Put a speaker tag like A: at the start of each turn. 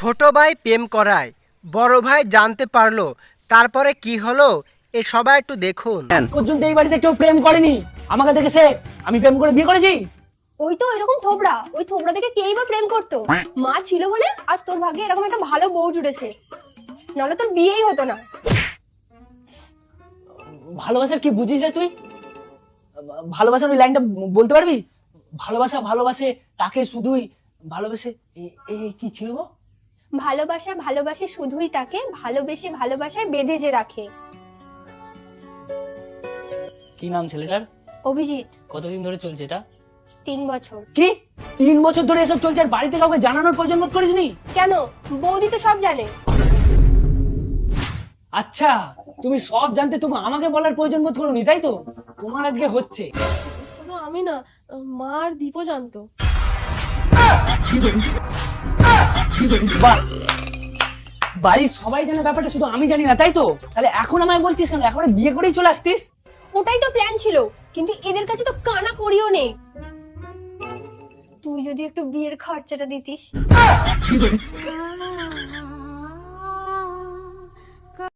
A: ছোট ভাই প্রেম করায় বড় ভাই জানতে পারলো, তারপরে কি হলো এ সবাই একটু দেখুন।
B: পর্যন্ত এই বাড়িতে কেউ প্রেম করেনি, আমাকে দেখেছে আমি প্রেম করে বিয়ে করেছি।
C: ওই তো এরকম থোবড়া, ওই থোবড়া থেকে কেই বা প্রেম করতো? মা ছিল বলে আজ তোর ভাগ্যে এরকম একটা ভালো বউ জুটেছে, নাহলে তোর বিয়েই হতো না।
B: ভালোবাসার কি বুঝিস রে তুই? ভালোবাসার ওই লাইনটা বলতে পারবি? ভালোবাসা ভালোবাসে তাকে শুধুই ভালোবাসে, কি ছিল গো?
C: ভালোবাসা ভালোবাসে শুধুই তাকে, ভালোবেসে ভালোবাসায় বেঁধে যে রাখে।
B: কি নাম ছেলেটার?
C: অভিজিৎ।
B: কতদিন ধরে চলছে এটা?
C: 3 বছর।
B: কি 3 বছর ধরে এসব চলছে আর বাড়িতে কাউকে জানানোর প্রয়োজন বোধ করিসনি?
C: কেন, বৌদি তো সব জানে।
B: আচ্ছা, তুমি সব জানতে তুমি আমাকে বলার প্রয়োজন বোধ করোনি, তাই তো? তোমার আজকে হচ্ছে।
D: শুধু আমি না, মা আর দীপও জানতো।
B: বাহ, বাড়ির সবাই জানে ব্যাপারটা, শুধু আমি জানি না, তাই তো? তাহলে এখন আমায় বলছিস কেন? এখন বিয়ে করেই চলে আসতিস।
C: ওটাই তো প্ল্যান ছিল, কিন্তু এদের কাছে তো কানা করিও নেই। তুই যদি একটু বিয়ের খরচাটা দিতিস।